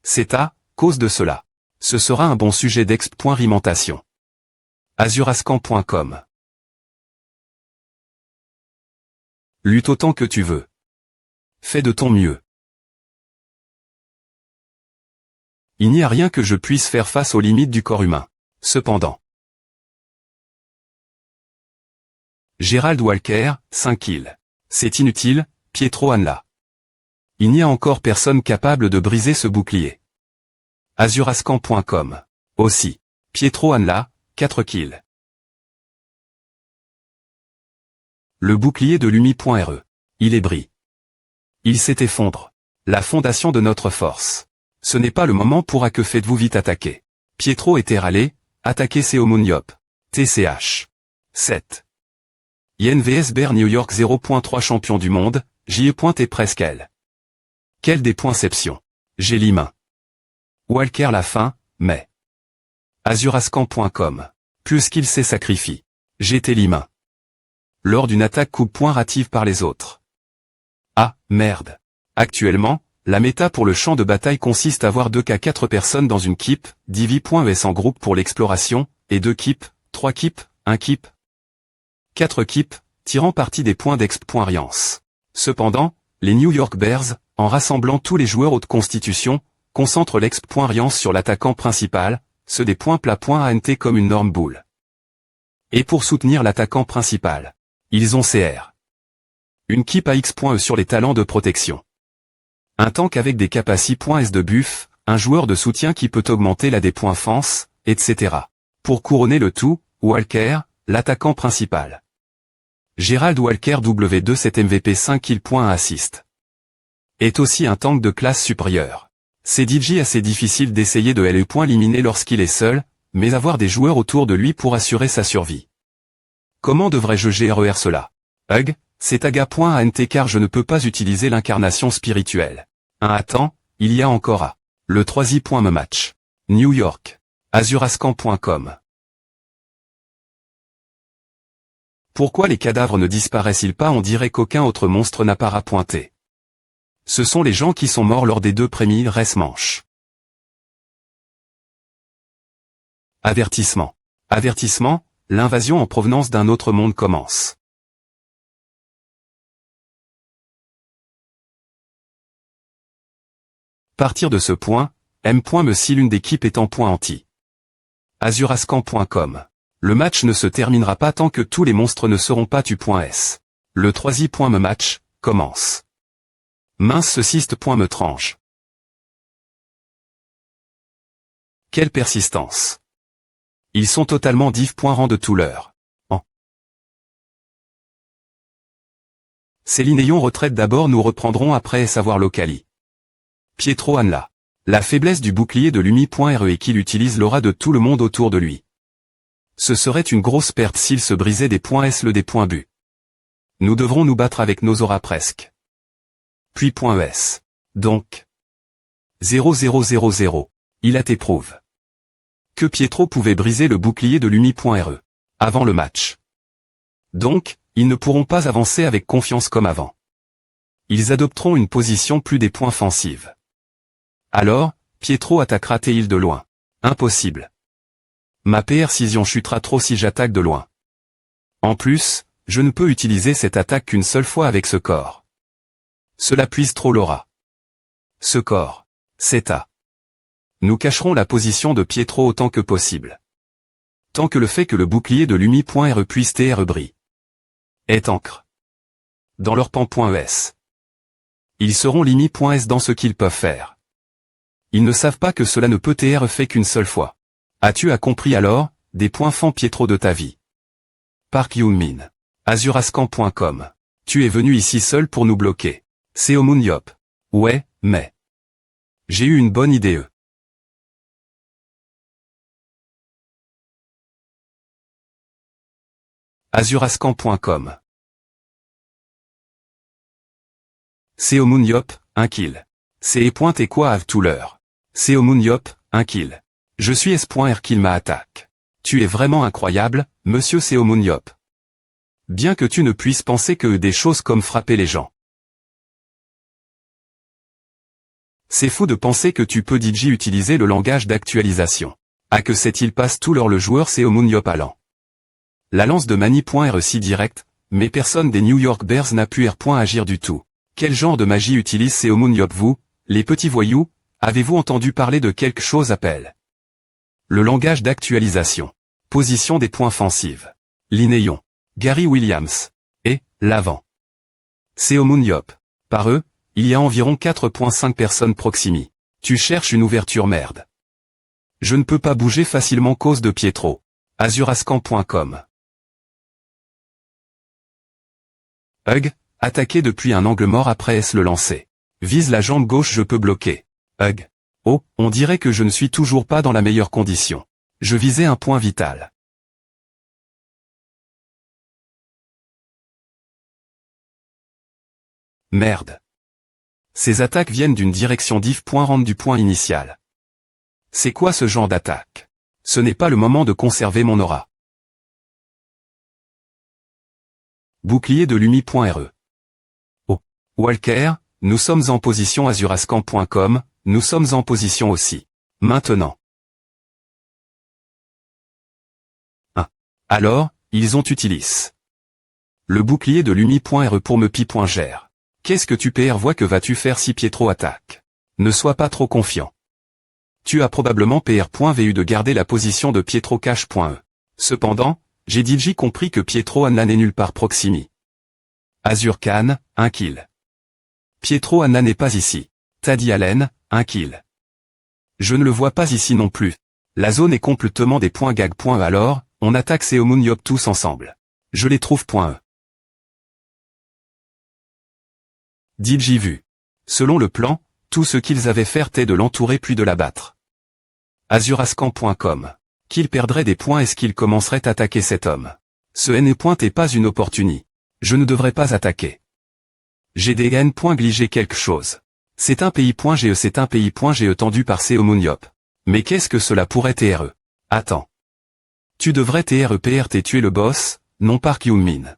C'est à cause de cela. Ce sera un bon sujet d'exp.rimentation. Azurascan.com. Lutte autant que tu veux. Fais de ton mieux. Il n'y a rien que je puisse faire face aux limites du corps humain. Cependant. Gerald Walker, 5 kills. C'est inutile, Pietro Anla. Il n'y a encore personne capable de briser ce bouclier. Azurascan.com. Aussi. Pietro Anla, 4 kills. Le bouclier de l'UMI.re. Il ébrit. Il s'effondre. La fondation de notre force. Ce n'est pas le moment pour à que faites-vous vite attaquer. Pietro était râlé, attaquer Seomuniop. TCH. 7. Yen vs Bear New York 0.3 champion du monde, J.E. presque elle. Quelle dépoinception. J'ai l'immain. Walker la fin, mais. Azurascan.com. Plus qu'il s'est sacrifié. J'étais l'immain. Lors d'une attaque coup-point rative par les autres. Ah, merde. Actuellement, la méta pour le champ de bataille consiste à avoir 2 à 4 personnes dans une keep, divi.es en groupe pour l'exploration, et 2 keep, 3 keep, 1 keep. 4 keep, tirant parti des points d'exp.riance. Cependant, les New York Bears, en rassemblant tous les joueurs haute constitution, concentrent l'exp.riance sur l'attaquant principal, ceux des points plat.ant comme une norme boule. Et pour soutenir l'attaquant principal, ils ont CR. Une keep à X.E sur les talents de protection. Un tank avec des capacités.s de buff, un joueur de soutien qui peut augmenter la dépoinfance, etc. Pour couronner le tout, Walker, l'attaquant principal. Gerald Walker W27 MVP 5 kills. Assist. Est aussi un tank de classe supérieure. C'est DJ assez difficile d'essayer de l'éliminer lorsqu'il est seul, mais avoir des joueurs autour de lui pour assurer sa survie. Comment devrais-je gérer cela? Hug, c'est aga.ant car je ne peux pas utiliser l'incarnation spirituelle. Attends, il y a encore à. Le 3e match. New York. Azurascan.com. Pourquoi les cadavres ne disparaissent-ils pas? On dirait qu'aucun autre monstre n'a pas pointé. Ce sont les gens qui sont morts lors des 2 premiers manches. Avertissement. Avertissement, l'invasion en provenance d'un autre monde commence. Partir de ce point, M. me si l'une des équipes est en point anti. Azurascan.com. Le match ne se terminera pas tant que tous les monstres ne seront pas tu.s. Le 3e match commence. Mince ce cyste. Me tranche. Quelle persistance. Ils sont totalement div.rang de tout leur. Céline Ayon retraite d'abord, nous reprendrons après savoir locali. Pietro Anla. La faiblesse du bouclier de l'UMI.re est qu'il utilise l'aura de tout le monde autour de lui. Ce serait une grosse perte s'il se brisait des points S le des points bu. Nous devrons nous battre avec nos auras presque. Puis .es. Donc. 0000. Il a t'éprouve. Que Pietro pouvait briser le bouclier de l'UMI.re. Avant le match. Donc, ils ne pourront pas avancer avec confiance comme avant. Ils adopteront une position plus des points offensives. Alors, Pietro attaquera T-il de loin. Impossible. Ma précision chutera trop si j'attaque de loin. En plus, je ne peux utiliser cette attaque qu'une seule fois avec ce corps. Cela puise trop l'aura. Ce corps. C'est à. Nous cacherons la position de Pietro autant que possible. Tant que le fait que le bouclier de l'UMI.re puisse TR brille. Est encre. Dans leur pan.es. Ils seront l'UMI.s dans ce qu'ils peuvent faire. Ils ne savent pas que cela ne peut TR fait qu'une seule fois. As-tu compris alors, des points fan Pietro de ta vie? Park Yoon-min. Azurascan.com. Tu es venu ici seul pour nous bloquer. Seomuniop. Ouais, mais. J'ai eu une bonne idée. Azurascan.com. Seomuniop, 1 kill. C'est et quoi à tout l'heure. Seomuniop, 1 kill. Je suis S.R qu'il m'attaque. Tu es vraiment incroyable, monsieur Seomuniop. Bien que tu ne puisses penser que des choses comme frapper les gens. C'est fou de penser que tu peux DJ utiliser le langage d'actualisation. Ah que c'est-il passe tout leur le joueur c'est Omuniop allant. La lance de Manny.R si direct, mais personne des New York Bears n'a pu agir du tout. Quel genre de magie utilise ces Omuniop vous, les petits voyous, avez-vous entendu parler de quelque chose appelle le langage d'actualisation. Position des points offensives. Linéon. Gary Williams. Et, l'avant. C'est Omuniop. Par eux, il y a environ 4,5 personnes proximi. Tu cherches une ouverture merde. Je ne peux pas bouger facilement cause de Pietro. Azurascan.com. Hug, attaquer depuis un angle mort après S le lancer. Vise la jambe gauche je peux bloquer. Hug. Oh, on dirait que je ne suis toujours pas dans la meilleure condition. Je visais un point vital. Merde. Ces attaques viennent d'une direction diff. Rente du point initial. C'est quoi ce genre d'attaque? Ce n'est pas le moment de conserver mon aura. Bouclier de Lumi.re. Oh. Walker, nous sommes en position Azurascan.com, nous sommes en position aussi. Maintenant. Alors, ils ont utilisé le bouclier de Lumi.re pour me pi.gère. Qu'est-ce que tu vois que vas-tu faire si Pietro attaque? Ne sois pas trop confiant. Tu as probablement vu de garder la position de Pietro cache.e. Cependant, j'ai DJ compris que Pietro Anna n'est nulle part proximi. Azur Khan, 1 kill. Pietro Anna n'est pas ici. Taddy Allen, 1 kill. Je ne le vois pas ici non plus. La zone est complètement des points gag.e alors, on attaque ces Omuniop tous ensemble. Je les trouve.e. DJ vu. Selon le plan, tout ce qu'ils avaient fait était de l'entourer puis de l'abattre. Azurascan.com. Qu'il perdrait des points est-ce qu'il commencerait à attaquer cet homme? Ce N est pas une opportunité. Je ne devrais pas attaquer. GDN. Gliger quelque chose. C'est un pays.ge c'est un pays.ge tendu par ces Omuniop. Mais qu'est-ce que cela pourrait TRE? Attends. Tu devrais TREPRT tuer le boss, non par Kyungmin.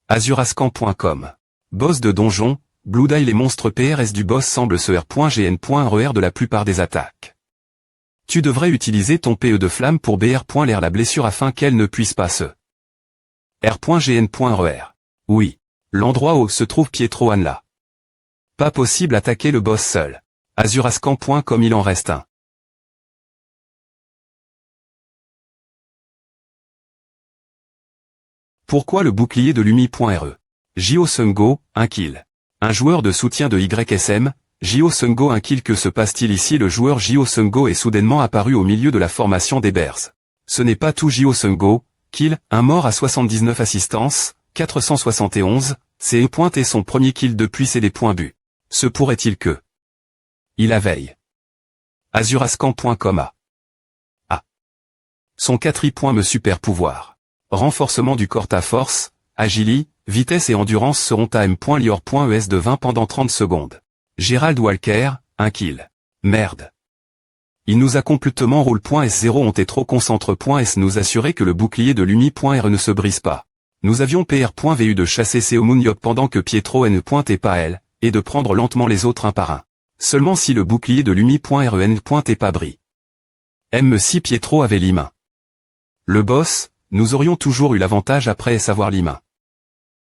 Azurascan.com. Boss de donjon, Blue Die les monstres PRS du boss semblent se R.GN.RER de la plupart des attaques. Tu devrais utiliser ton PE de flamme pour BR.l'air la blessure afin qu'elle ne puisse pas se R.GN.RER. Oui. L'endroit où se trouve Pietro Anla. Pas possible attaquer le boss seul. Azurascan.com il en reste un. Pourquoi le bouclier de Lumi.re? Jio Seung-go, 1 kill. Un joueur de soutien de YSM, Jio Seung-go 1 kill. Que se passe-t-il ici? Le joueur Jio Seung-go est soudainement apparu au milieu de la formation des Bears. Ce n'est pas tout. Jio Seung-go, kill, un mort à 79 assistances, 471, c'est et son premier kill depuis c'est des points but. Se pourrait-il que il a veille. Azurascan.com a. Son 4 points me super pouvoir. Renforcement du corps à force, agility, vitesse et endurance seront à M.lior.es de 20 pendant 30 secondes. Gerald Walker, 1 kill. Merde. Il nous a complètement roule.s0 ont été trop concentre.s nous assurer que le bouclier de Lumi.re ne se brise pas. Nous avions PR.vu de chasser ces Omuniop pendant que Pietro N pointait pas elle, et de prendre lentement les autres un par un. Seulement si le bouclier de Lumi.re N pointait pas bris. M si Pietro avait l'immain. Le boss, nous aurions toujours eu l'avantage après savoir l'immain.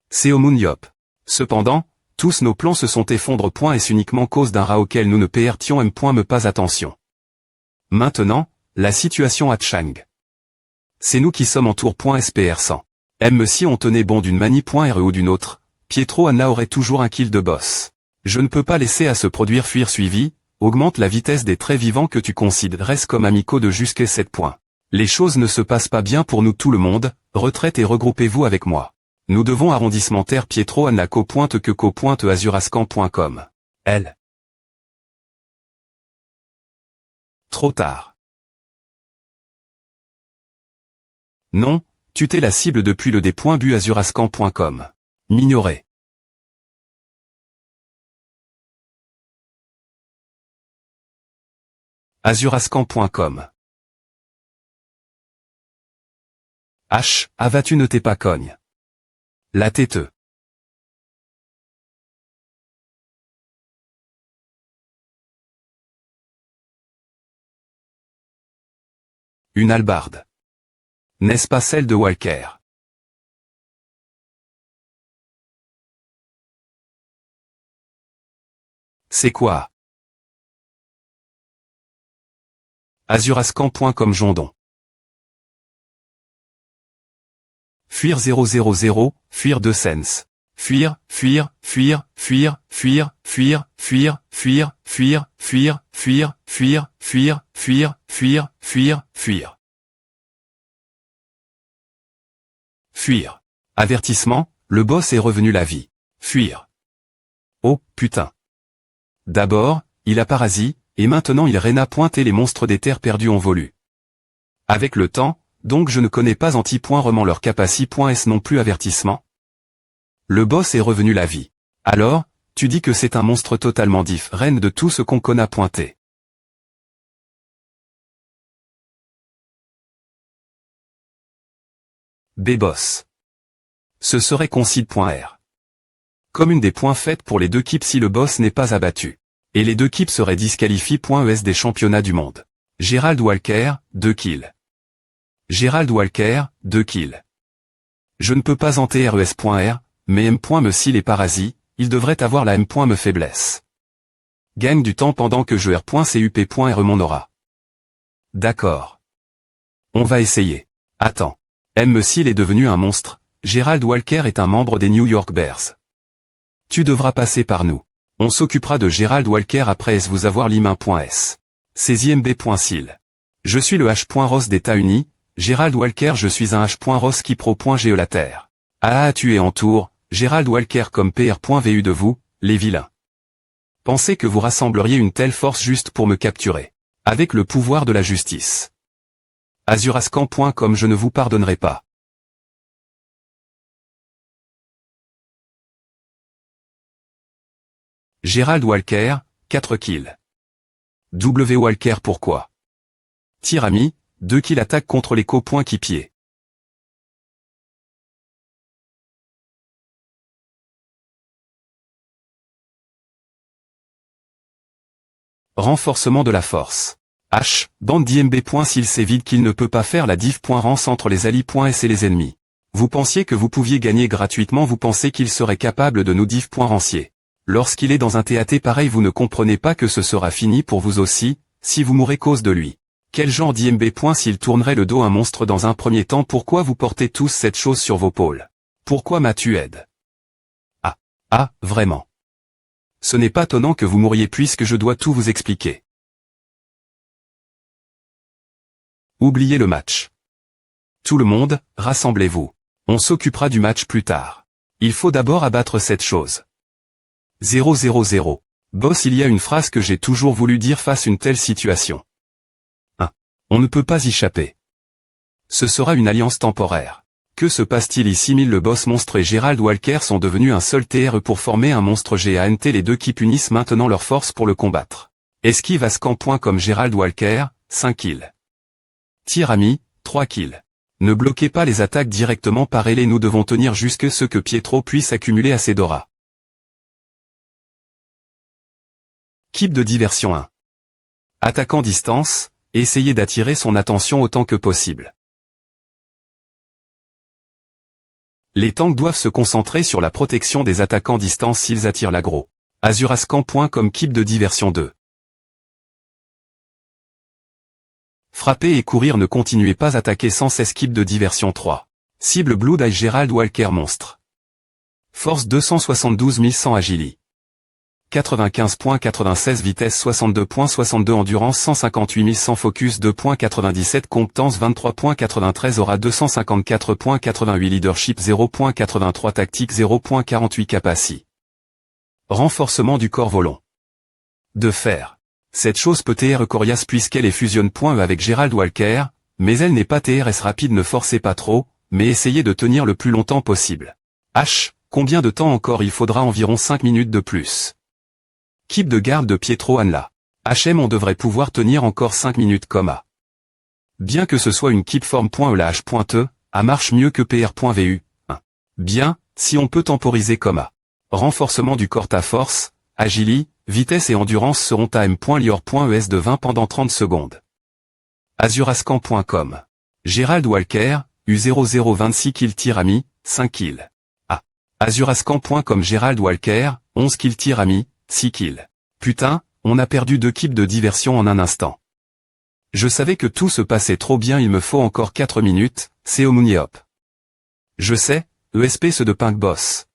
C'est Omuniop. Cependant, tous nos plans se sont effondrés.s uniquement cause d'un rat auquel nous ne PRTions M. Me pas attention. Maintenant, la situation à Chang. C'est nous qui sommes en tour.spr 100. M si on tenait bon d'une manie.re ou d'une autre, Pietro Anna aurait toujours un kill de boss. Je ne peux pas laisser à se produire fuir suivi, augmente la vitesse des traits vivants que tu considérais comme amicaux de jusqu'à 7 points. Les choses ne se passent pas bien pour nous tout le monde, retraite et regroupez-vous avec moi. Nous devons arrondissement terre Pietro Anna co.azurascan.com. Elle. Trop tard. Non, tu t'es la cible depuis le d.bu azurascan.com. Mignorer. Azurascan.com. H, vas-tu ne t'es pas cogne. La tête. Une hallebarde. N'est-ce pas celle de Walker? C'est quoi? Azurascan. Comme Jondon. Fuir 000, fuir 2 cents. Fuir, fuir, fuir, fuir, fuir, fuir, fuir, fuir, fuir, fuir, fuir, fuir, fuir, fuir, fuir, fuir, fuir. Fuir. Avertissement, le boss est revenu la vie. Fuir. Oh, putain. D'abord, il a parasi, et maintenant il réna pointé les monstres des terres perdues ont volu. Avec le temps, donc je ne connais pas anti-rement leur capaci.s non plus avertissement. Le boss est revenu la vie. Alors, tu dis que c'est un monstre totalement différent de tout ce qu'on connaît pointé. B-boss. Ce serait concide.r. Comme une des points faites pour les deux keeps si le boss n'est pas abattu. Et les deux keeps seraient disqualifiés.es des championnats du monde. Gerald Walker, 2 kills. Gerald Walker, 2 kills. Je ne peux pas anter.res.r, mais M. me scie les parasites, il devrait avoir la M. me faiblesse. Gagne du temps pendant que je R.cup.r mon aura. D'accord. On va essayer. Attends. M. Seal est devenu un monstre, Gerald Walker est un membre des New York Bears. Tu devras passer par nous. On s'occupera de Gerald Walker après vous avoir l'IM1.s. C'est IMB.seal. Je suis le H.Ross d'États-Unis, Gerald Walker je suis un H.Ross qui pro.ge la terre. Ah tu es en tour, Gerald Walker comme PR.vu de vous, les vilains. Pensez que vous rassembleriez une telle force juste pour me capturer. Avec le pouvoir de la justice. Azurascan. Comme je ne vous pardonnerai pas. Gerald Walker, 4 kills. W. Walker pourquoi? Tirami, 2 kills attaque contre les coéquipiers. Renforcement de la force. H, bande d'IMB. S'il sait vite qu'il ne peut pas faire la diff.rance entre les alliés.s et les ennemis. Vous pensiez que vous pouviez gagner gratuitement, vous pensez qu'il serait capable de nous diff.rancier. Lorsqu'il est dans un TAT pareil vous ne comprenez pas que ce sera fini pour vous aussi, si vous mourrez cause de lui. Quel genre d'IMB. S'il tournerait le dos à un monstre dans un premier temps, pourquoi vous portez tous cette chose sur vos pôles? Pourquoi m'as-tu aide? Ah, vraiment. Ce n'est pas étonnant que vous mouriez puisque je dois tout vous expliquer. Oubliez le match. Tout le monde, rassemblez-vous. On s'occupera du match plus tard. Il faut d'abord abattre cette chose. 000. Boss, il y a une phrase que j'ai toujours voulu dire face à une telle situation. 1. On ne peut pas y échapper. Ce sera une alliance temporaire. Que se passe-t-il ici? Le boss monstre et Gerald Walker sont devenus un seul TRE pour former un monstre GANT. Les deux qui punissent maintenant leurs forces pour le combattre. Esquive à scan. Comme Gerald Walker, 5 kills. Tirami, 3 kills. Ne bloquez pas les attaques directement par elle et nous devons tenir jusque ce que Pietro puisse accumuler assez d'aura. Keep de diversion 1. Attaquant distance, essayez d'attirer son attention autant que possible. Les tanks doivent se concentrer sur la protection des attaquants distance s'ils attirent l'aggro. Azurascan. Comme keep de diversion 2. Frapper et courir, ne continuez pas attaquer sans cesse. Keep de diversion 3. Cible Blood Eye Gerald Walker monstre. Force 272 100 agility. 95.96 vitesse 62.62 endurance 158 100 focus 2.97 compétence 23.93 aura 254.88 leadership 0.83 tactique 0.48 capacity. Renforcement du corps volant. De fer. Cette chose peut TR coriace puisqu'elle est fusionne.e avec Gerald Walker, mais elle n'est pas TRS rapide, ne forcez pas trop, mais essayez de tenir le plus longtemps possible. H, combien de temps encore? Il faudra environ 5 minutes de plus. Keep de garde de Pietro Anla. HM, on devrait pouvoir tenir encore 5 minutes, bien que ce soit une keep form.e la H.E, A marche mieux que PR.vu. 1. Bien, si on peut temporiser, renforcement du corps, ta force, agility, vitesse et endurance seront à M.lior.es de 20 pendant 30 secondes. Azurascan.com. Gerald Walker, U0026 kill-tir-ami, 5 kills. A. Azurascan.com. Gerald Walker, 11 kill-tir-ami, 6 kills. Putain, on a perdu 2 kills de diversion en un instant. Je savais que tout se passait trop bien, il me faut encore 4 minutes, Seomuniop. Je sais, ESP ce de Pink Boss.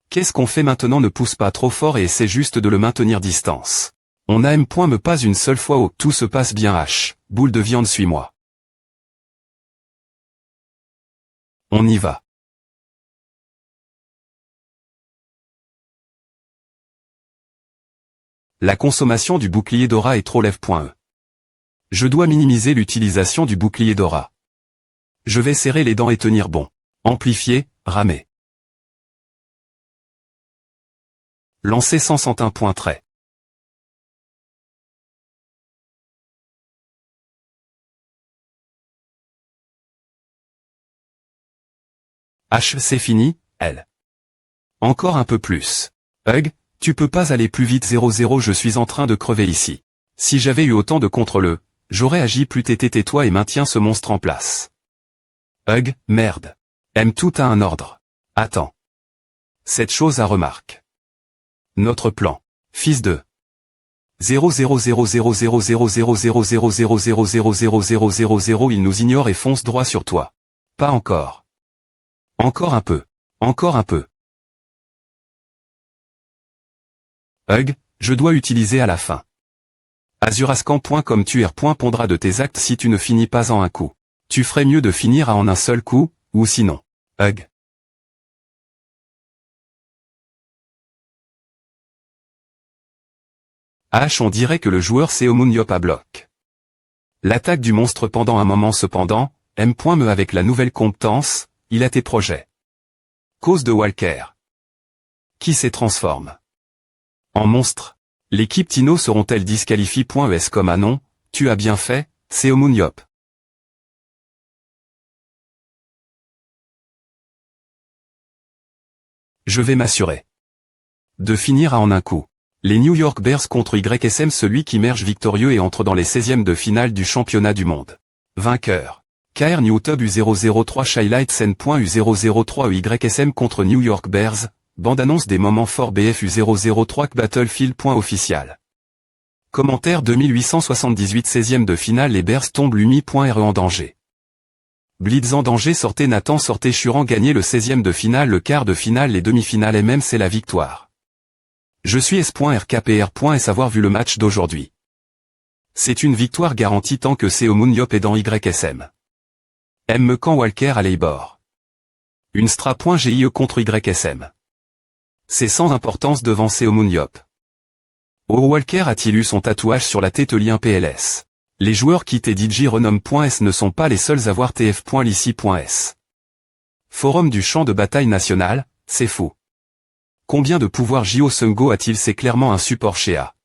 Qu'est-ce qu'on fait maintenant? Ne pousse pas trop fort et essaie juste de le maintenir distance. On a M. Me pas une seule fois au tout se passe bien H. Boule de viande suis-moi. On y va. La consommation du bouclier d'aura est trop lève.e. Je dois minimiser l'utilisation du bouclier d'aura. Je vais serrer les dents et tenir bon. Amplifier, ramer. Lancer 101.3. H. C'est fini, L. Encore un peu plus. Hug, tu peux pas aller plus vite 00, je suis en train de crever ici. Si j'avais eu autant de contrôle, j'aurais agi plus tais-toi et maintiens ce monstre en place. Hug, merde. M. Tout a un ordre. Attends. Cette chose à remarque. Notre plan. Fils de 0000000000000000000, il nous ignore et fonce droit sur toi. Pas encore. Encore un peu. Encore un peu. Hug, je dois utiliser à la fin. Azurascan.com. Tu répondras de tes actes si tu ne finis pas en un coup. Tu ferais mieux de finir en un seul coup, ou sinon. Hug. H. On dirait que le joueur Seomuniop a bloc. L'attaque du monstre pendant un moment cependant, M. Me avec la nouvelle compétence, il a tes projets. Cause de Walker. Qui se transforme en monstre. L'équipe Tino seront-elles disqualifiées.es comme ah non, tu as bien fait, Seomuniop. Je vais m'assurer de finir à en un coup. Les New York Bears contre YSM, celui qui merge victorieux et entre dans les 16e de finale du championnat du monde. Vainqueur. KR Newtub U003 Shylight Sen.U003 YSM contre New York Bears, bande-annonce des moments forts BF U003 Battlefield.official. Commentaire 2878 16e de finale, les Bears tombent Lumi.re en danger. Blitz en danger, sortez Nathan, sortez Churan, gagner le 16e de finale, le quart de finale, les demi-finales et même c'est la victoire. Je suis S.RKPR. Avoir vu le match d'aujourd'hui. C'est une victoire garantie tant que Seomuniop est dans YSM. M. Quand Walker à Leibor. Une Stra.GIE contre YSM. C'est sans importance devant Seomuniop. Oh, Walker a-t-il eu son tatouage sur la tête? Lien PLS. Les joueurs quittés DJ Renom.s ne sont pas les seuls à voir TF.Lissi.s. Forum du champ de bataille national, c'est fou. Combien de pouvoir Jio Sungo a-t-il? C'est clairement un support chez A.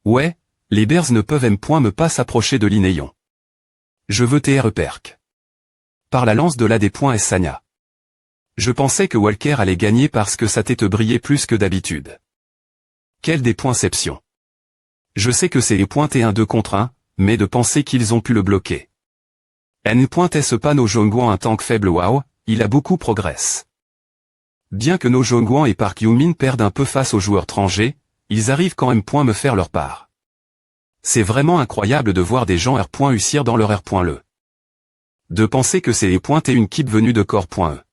Ouais, les Bears ne peuvent me pas s'approcher de l'Inéon. Je veux TR Perk. Par la lance de l'AD.S Sanya. Je pensais que Walker allait gagner parce que sa tête brillait plus que d'habitude. Quelle dépoinception. Je sais que c'est les pointés 1-2 contre 1, mais de penser qu'ils ont pu le bloquer. N.S pas No Jongguan un tank faible, waouh, il a beaucoup progresse. Bien que No Jongguan et Park Yoo-min perdent un peu face aux joueurs étrangers, ils arrivent quand même me faire leur part. C'est vraiment incroyable de voir des gens R.U dans leur R.le. De penser que c'est les pointés une keep venue de corps.e.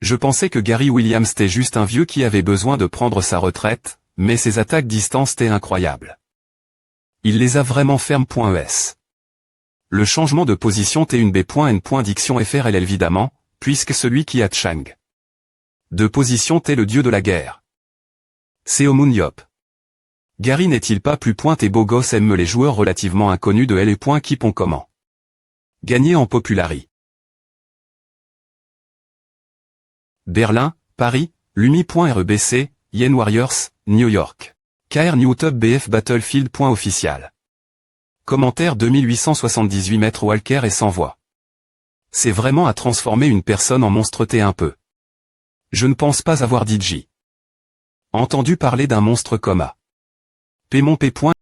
Je pensais que Gary Williams était juste un vieux qui avait besoin de prendre sa retraite, mais ses attaques distance étaient incroyables. Il les a vraiment fermes.es. Le changement de position T1B.N. Diction FRL évidemment, puisque celui qui a Chang. De position T le dieu de la guerre. Seomuniop. Gary n'est-il pas plus pointe et beau gosse? Aime les joueurs relativement inconnus de L et qui pont comment gagner en popularité. Berlin, Paris, Lumi.rebc, Yen Warriors, New York. KR Newtub BF Battlefield.official. Commentaire 2878 mètres Walker et sans voix. C'est vraiment à transformer une personne en monstre T un peu. Je ne pense pas avoir DJ entendu parler d'un monstre comme A. Pémon P.